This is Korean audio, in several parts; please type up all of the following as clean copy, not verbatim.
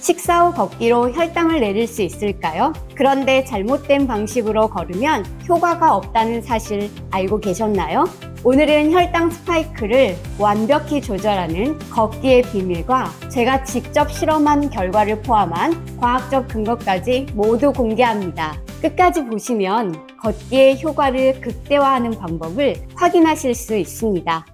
식사 후 걷기로 혈당을 내릴 수 있을까요? 그런데 잘못된 방식으로 걸으면 효과가 없다는 사실 알고 계셨나요? 오늘은 혈당 스파이크를 완벽히 조절하는 걷기의 비밀과 제가 직접 실험한 결과를 포함한 과학적 근거까지 모두 공개합니다. 끝까지 보시면 걷기의 효과를 극대화하는 방법을 확인하실 수 있습니다.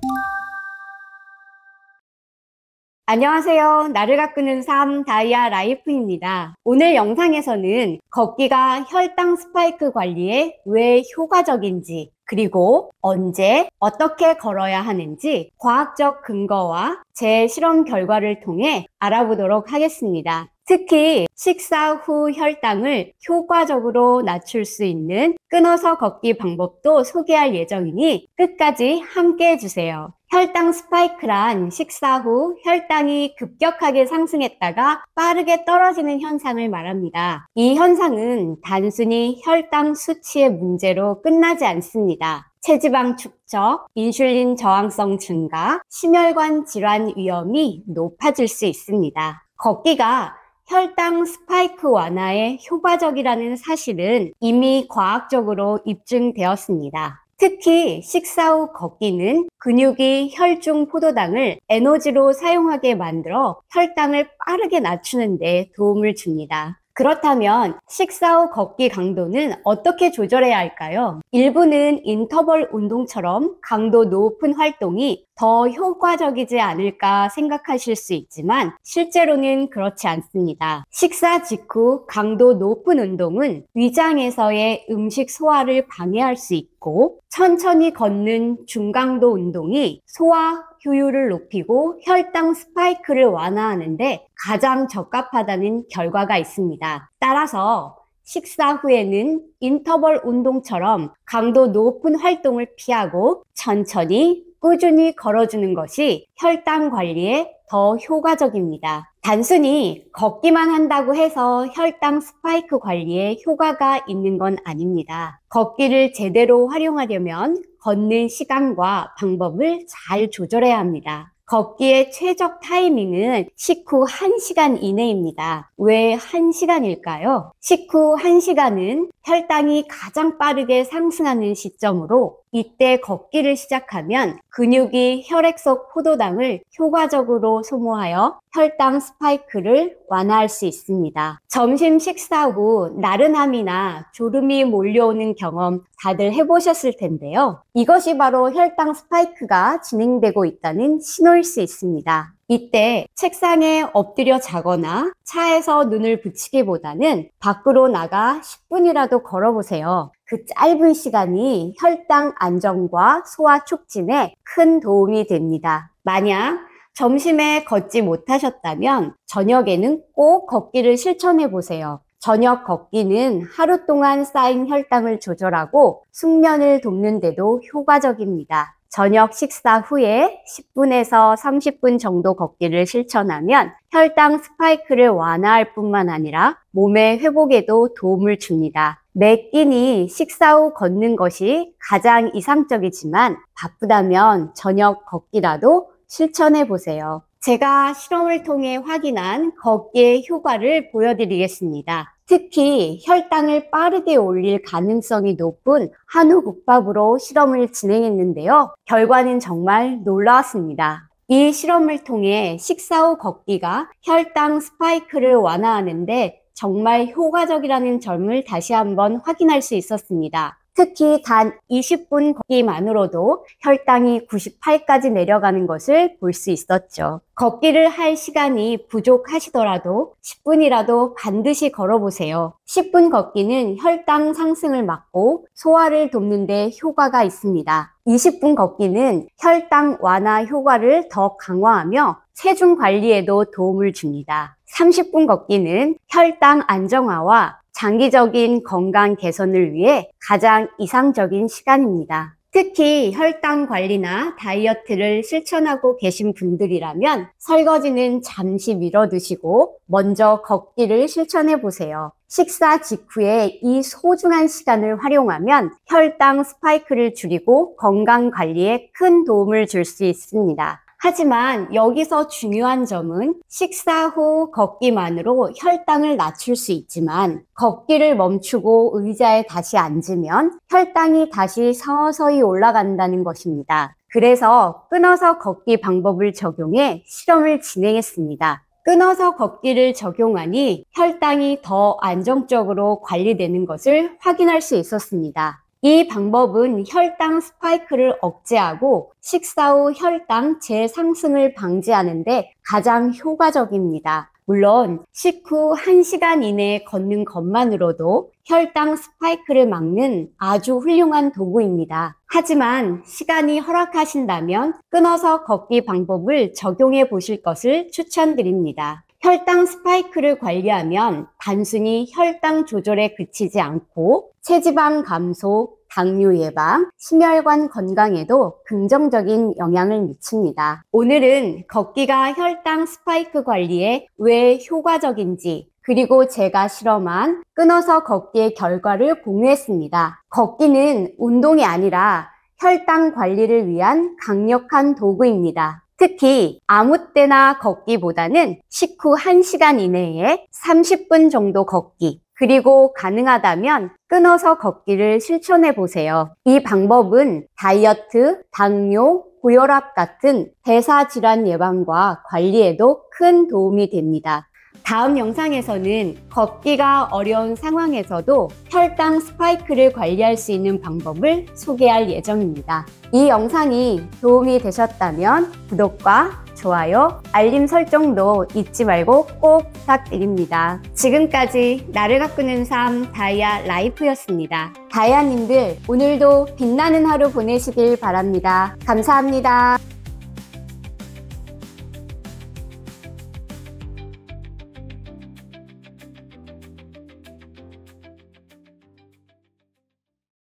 안녕하세요. 나를 가꾸는 삶 다이아 라이프입니다. 오늘 영상에서는 걷기가 혈당 스파이크 관리에 왜 효과적인지, 그리고 언제 어떻게 걸어야 하는지 과학적 근거와 제 실험 결과를 통해 알아보도록 하겠습니다. 특히 식사 후 혈당을 효과적으로 낮출 수 있는 끊어서 걷기 방법도 소개할 예정이니 끝까지 함께 해주세요. 혈당 스파이크란 식사 후 혈당이 급격하게 상승했다가 빠르게 떨어지는 현상을 말합니다. 이 현상은 단순히 혈당 수치의 문제로 끝나지 않습니다. 체지방 축적, 인슐린 저항성 증가, 심혈관 질환 위험이 높아질 수 있습니다. 걷기가 혈당 스파이크 완화에 효과적이라는 사실은 이미 과학적으로 입증되었습니다. 특히 식사 후 걷기는 근육이 혈중 포도당을 에너지로 사용하게 만들어 혈당을 빠르게 낮추는 데 도움을 줍니다. 그렇다면 식사 후 걷기 강도는 어떻게 조절해야 할까요? 일부는 인터벌 운동처럼 강도 높은 활동이 더 효과적이지 않을까 생각하실 수 있지만 실제로는 그렇지 않습니다. 식사 직후 강도 높은 운동은 위장에서의 음식 소화를 방해할 수 있고 천천히 걷는 중강도 운동이 소화 효율을 높이고 혈당 스파이크를 완화하는데 가장 적합하다는 결과가 있습니다. 따라서 식사 후에는 인터벌 운동처럼 강도 높은 활동을 피하고 천천히 꾸준히 걸어주는 것이 혈당 관리에 더 효과적입니다. 단순히 걷기만 한다고 해서 혈당 스파이크 관리에 효과가 있는 건 아닙니다. 걷기를 제대로 활용하려면 걷는 시간과 방법을 잘 조절해야 합니다. 걷기의 최적 타이밍은 식후 1시간 이내입니다. 왜 1시간일까요? 식후 1시간은 혈당이 가장 빠르게 상승하는 시점으로 이때 걷기를 시작하면 근육이 혈액 속 포도당을 효과적으로 소모하여 혈당 스파이크를 완화할 수 있습니다. 점심 식사 후 나른함이나 졸음이 몰려오는 경험 다들 해보셨을 텐데요. 이것이 바로 혈당 스파이크가 진행되고 있다는 신호일 수 있습니다. 이때 책상에 엎드려 자거나 차에서 눈을 붙이기보다는 밖으로 나가 10분이라도 걸어보세요. 그 짧은 시간이 혈당 안정과 소화 촉진에 큰 도움이 됩니다. 만약 점심에 걷지 못하셨다면 저녁에는 꼭 걷기를 실천해 보세요. 저녁 걷기는 하루 동안 쌓인 혈당을 조절하고 숙면을 돕는 데도 효과적입니다. 저녁 식사 후에 10분에서 30분 정도 걷기를 실천하면 혈당 스파이크를 완화할 뿐만 아니라 몸의 회복에도 도움을 줍니다. 매 끼니 식사 후 걷는 것이 가장 이상적이지만 바쁘다면 저녁 걷기라도 실천해 보세요. 제가 실험을 통해 확인한 걷기의 효과를 보여드리겠습니다. 특히 혈당을 빠르게 올릴 가능성이 높은 한우국밥으로 실험을 진행했는데요. 결과는 정말 놀라웠습니다. 이 실험을 통해 식사 후 걷기가 혈당 스파이크를 완화하는데 정말 효과적이라는 점을 다시 한번 확인할 수 있었습니다. 특히 단 20분 걷기만으로도 혈당이 98까지 내려가는 것을 볼 수 있었죠. 걷기를 할 시간이 부족하시더라도 10분이라도 반드시 걸어보세요. 10분 걷기는 혈당 상승을 막고 소화를 돕는 데 효과가 있습니다. 20분 걷기는 혈당 완화 효과를 더 강화하며 체중 관리에도 도움을 줍니다. 30분 걷기는 혈당 안정화와 장기적인 건강 개선을 위해 가장 이상적인 시간입니다. 특히 혈당 관리나 다이어트를 실천하고 계신 분들이라면 설거지는 잠시 미뤄두시고 먼저 걷기를 실천해 보세요. 식사 직후에 이 소중한 시간을 활용하면 혈당 스파이크를 줄이고 건강 관리에 큰 도움을 줄 수 있습니다. 하지만 여기서 중요한 점은 식사 후 걷기만으로 혈당을 낮출 수 있지만 걷기를 멈추고 의자에 다시 앉으면 혈당이 다시 서서히 올라간다는 것입니다. 그래서 끊어서 걷기 방법을 적용해 실험을 진행했습니다. 끊어서 걷기를 적용하니 혈당이 더 안정적으로 관리되는 것을 확인할 수 있었습니다. 이 방법은 혈당 스파이크를 억제하고 식사 후 혈당 재상승을 방지하는 데 가장 효과적입니다. 물론 식후 1시간 이내에 걷는 것만으로도 혈당 스파이크를 막는 아주 훌륭한 도구입니다. 하지만 시간이 허락하신다면 끊어서 걷기 방법을 적용해 보실 것을 추천드립니다. 혈당 스파이크를 관리하면 단순히 혈당 조절에 그치지 않고 체지방 감소, 당뇨 예방, 심혈관 건강에도 긍정적인 영향을 미칩니다. 오늘은 걷기가 혈당 스파이크 관리에 왜 효과적인지 그리고 제가 실험한 끊어서 걷기의 결과를 공유했습니다. 걷기는 운동이 아니라 혈당 관리를 위한 강력한 도구입니다. 특히 아무 때나 걷기보다는 식후 1시간 이내에 30분 정도 걷기, 그리고 가능하다면 끊어서 걷기를 실천해 보세요. 이 방법은 다이어트, 당뇨, 고혈압 같은 대사질환 예방과 관리에도 큰 도움이 됩니다. 다음 영상에서는 걷기가 어려운 상황에서도 혈당 스파이크를 관리할 수 있는 방법을 소개할 예정입니다. 이 영상이 도움이 되셨다면 구독과 좋아요, 알림 설정도 잊지 말고 꼭 부탁드립니다. 지금까지 나를 가꾸는 삶 다이아 라이프였습니다. 다이아님들 오늘도 빛나는 하루 보내시길 바랍니다. 감사합니다.